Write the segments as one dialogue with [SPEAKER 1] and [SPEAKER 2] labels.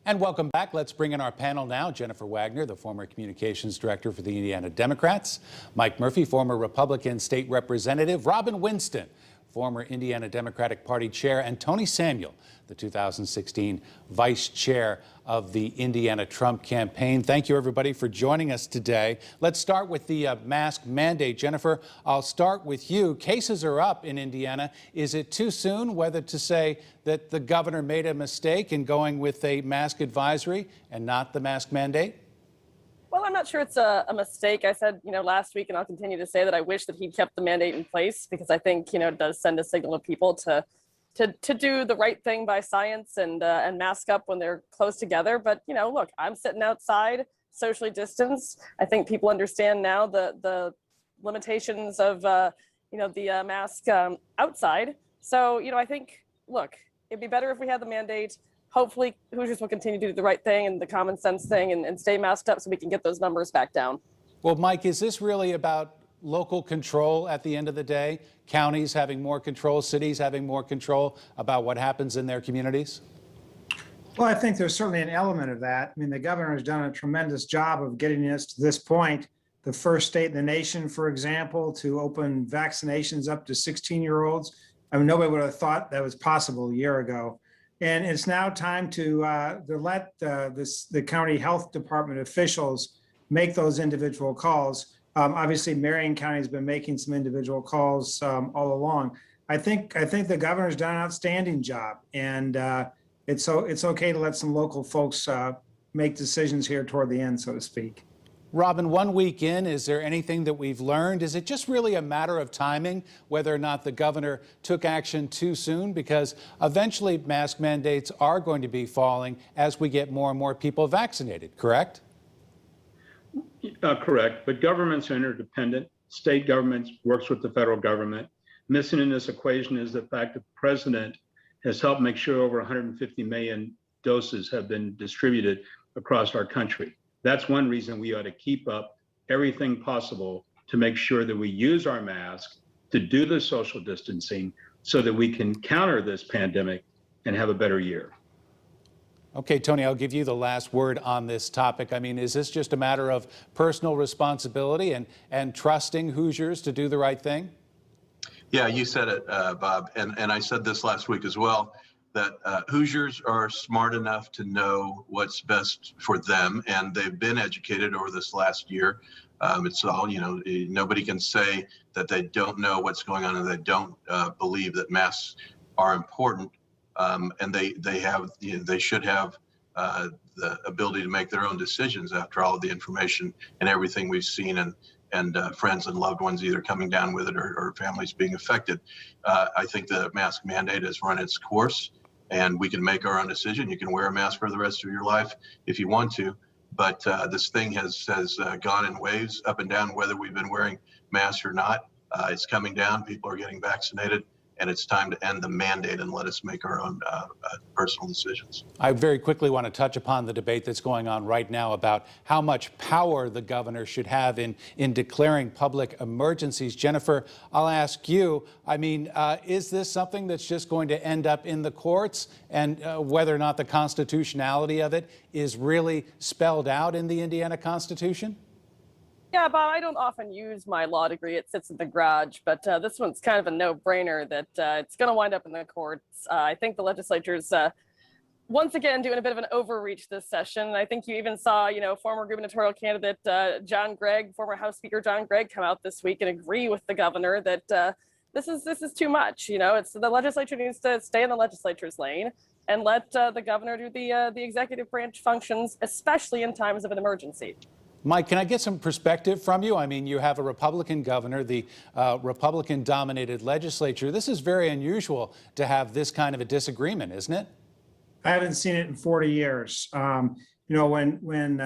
[SPEAKER 1] And welcome back. Let's bring in our panel now. Jennifer Wagner, the former communications director for the Indiana Democrats. Mike Murphy, former Republican state representative. Robin Winston, former Indiana Democratic Party chair. And Tony Samuel, the 2016 vice chair of the Indiana Trump campaign. Thank you, everybody, for joining us today. Let's start with the mask mandate. Jennifer, I'll start with you. Cases are up in Indiana. Is it too soon whether to say that the governor made a mistake in going with a mask advisory and not the mask mandate?
[SPEAKER 2] Well, I'm not sure it's a mistake. I said, last week, and I'll continue to say that I wish that he'd kept the mandate in place because I think, it does send a signal to people to do the right thing by science and mask up when they're close together. But, look, I'm sitting outside, socially distanced. I think people understand now the limitations of, the mask outside. So, I think, look, it'd be better if we had the mandate. Hopefully, Hoosiers will continue to do the right thing and the common sense thing and stay masked up so we can get those numbers back down.
[SPEAKER 1] Well, Mike, is this really about local control at the end of the day? Counties having more control, cities having more control about what happens in their communities?
[SPEAKER 3] Well, I think there's certainly an element of that. I mean, the governor has done a tremendous job of getting us to this point. The first state in the nation, for example, to open vaccinations up to 16-year-olds. I mean, nobody would have thought that was possible a year ago. And it's now time to let the county health department officials make those individual calls. Obviously, Marion County has been making some individual calls all along. I think the governor's done an outstanding job, and it's okay to let some local folks make decisions here toward the end, so to speak.
[SPEAKER 1] Robin, 1 week in, is there anything that we've learned? Is it just really a matter of timing, whether or not the governor took action too soon? Because eventually mask mandates are going to be falling as we get more and more people vaccinated, correct?
[SPEAKER 4] Correct, but governments are interdependent. State governments works with the federal government. Missing in this equation is the fact that the president has helped make sure over 150 million doses have been distributed across our country. That's one reason we ought to keep up everything possible to make sure that we use our masks to do the social distancing so that we can counter this pandemic and have a better year.
[SPEAKER 1] Okay, Tony, I'll give you the last word on this topic. I mean, is this just a matter of personal responsibility and trusting Hoosiers to do the right thing?
[SPEAKER 5] Yeah, you said it, Bob, and I said this last week as well, that Hoosiers are smart enough to know what's best for them, and they've been educated over this last year. It's all, nobody can say that they don't know what's going on and they don't believe that masks are important. And they should have the ability to make their own decisions after all of the information and everything we've seen and friends and loved ones either coming down with it or families being affected. I think the mask mandate has run its course and we can make our own decision. You can wear a mask for the rest of your life if you want to, but this thing has gone in waves up and down, whether we've been wearing masks or not. It's coming down, people are getting vaccinated, and it's time to end the mandate and let us make our own personal decisions.
[SPEAKER 1] I very quickly want to touch upon the debate that's going on right now about how much power the governor should have in declaring public emergencies. Jennifer, I'll ask you, I mean, is this something that's just going to end up in the courts, and whether or not the constitutionality of it is really spelled out in the Indiana Constitution?
[SPEAKER 2] Yeah, Bob, I don't often use my law degree. It sits in the garage, but this one's kind of a no-brainer that it's going to wind up in the courts. I think the legislature's once again doing a bit of an overreach this session. I think you even saw, former gubernatorial candidate John Gregg, former House Speaker John Gregg, come out this week and agree with the governor that this is too much. It's the legislature needs to stay in the legislature's lane and let the governor do the executive branch functions, especially in times of an emergency.
[SPEAKER 1] Mike, can I get some perspective from you? I mean, you have a Republican governor, the Republican-dominated legislature. This is very unusual to have this kind of a disagreement, isn't it?
[SPEAKER 3] I haven't seen it in 40 years. When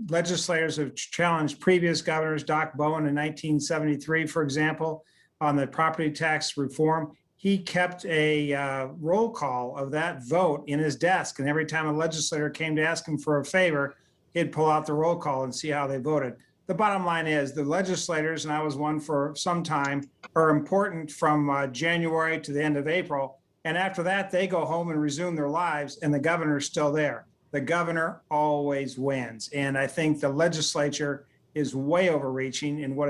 [SPEAKER 3] legislators have challenged previous governors, Doc Bowen in 1973, for example, on the property tax reform, he kept a roll call of that vote in his desk. And every time a legislator came to ask him for a favor, he'd pull out the roll call and see how they voted. The bottom line is the legislators, and I was one for some time, are important from January to the end of April. And after that, they go home and resume their lives, and the governor's still there. the governor always wins. And I think the legislature is way overreaching in what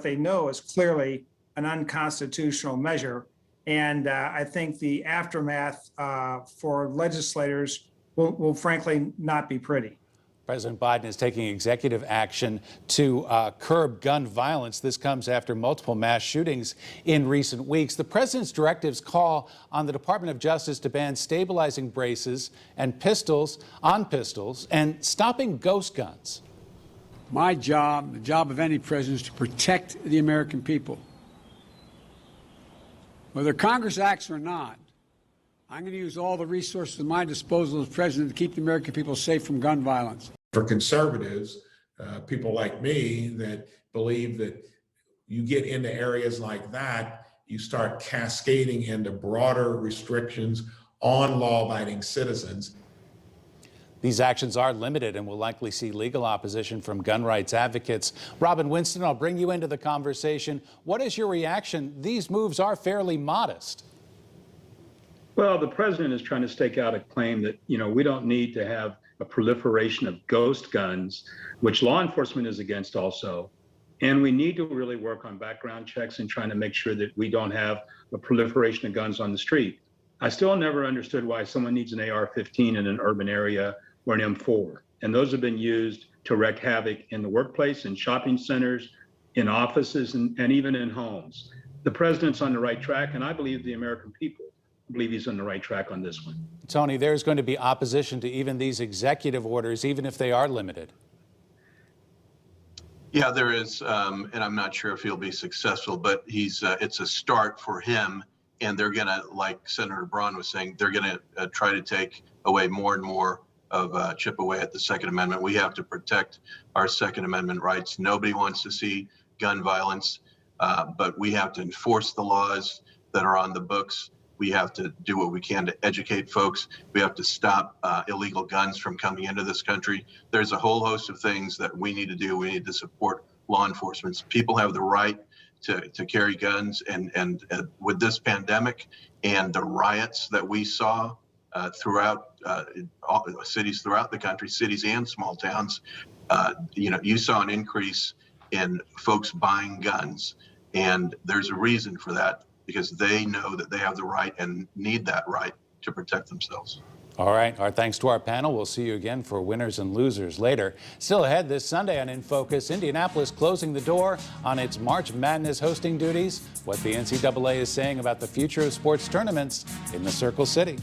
[SPEAKER 3] they know is clearly an unconstitutional measure. And I think the aftermath for legislators will frankly not be pretty.
[SPEAKER 1] President Biden is taking executive action to curb gun violence. This comes after multiple mass shootings in recent weeks. The president's directives call on the Department of Justice to ban stabilizing braces and pistols and stopping ghost guns.
[SPEAKER 6] My job, the job of any president, is to protect the American people. Whether Congress acts or not, I'm going to use all the resources at my disposal as president to keep the American people safe from gun violence.
[SPEAKER 7] For conservatives, people like me that believe that you get into areas like that, you start cascading into broader restrictions on law-abiding citizens.
[SPEAKER 1] These actions are limited and will likely see legal opposition from gun rights advocates. Robin Winston, I'll bring you into the conversation. What is your reaction? These moves are fairly modest.
[SPEAKER 4] Well, the president is trying to stake out a claim that, we don't need to have a proliferation of ghost guns, which law enforcement is against also. And we need to really work on background checks and trying to make sure that we don't have a proliferation of guns on the street. I still never understood why someone needs an AR-15 in an urban area or an M4. And those have been used to wreak havoc in the workplace, in shopping centers, in offices, and even in homes. The president's on the right track, and I believe the American people believe he's on the right track on this one.
[SPEAKER 1] Tony, there's going to be opposition to even these executive orders, even if they are limited.
[SPEAKER 5] Yeah, there is, and I'm not sure if he'll be successful, but it's a start for him. And they're going to, like Senator Braun was saying, they're going to try to take away more and more of chip away at the Second Amendment. We have to protect our Second Amendment rights. Nobody wants to see gun violence, but we have to enforce the laws that are on the books. We have to do what we can to educate folks. We have to stop illegal guns from coming into this country. There's a whole host of things that we need to do. We need to support law enforcement. People have the right to carry guns, and with this pandemic and the riots that we saw throughout all cities throughout the country, cities and small towns, you saw an increase in folks buying guns, and there's a reason for that, because they know that they have the right and need that right to protect themselves.
[SPEAKER 1] All right. Our thanks to our panel. We'll see you again for winners and losers later. Still ahead this Sunday on In Focus, Indianapolis closing the door on its March Madness hosting duties, what the NCAA is saying about the future of sports tournaments in the Circle City.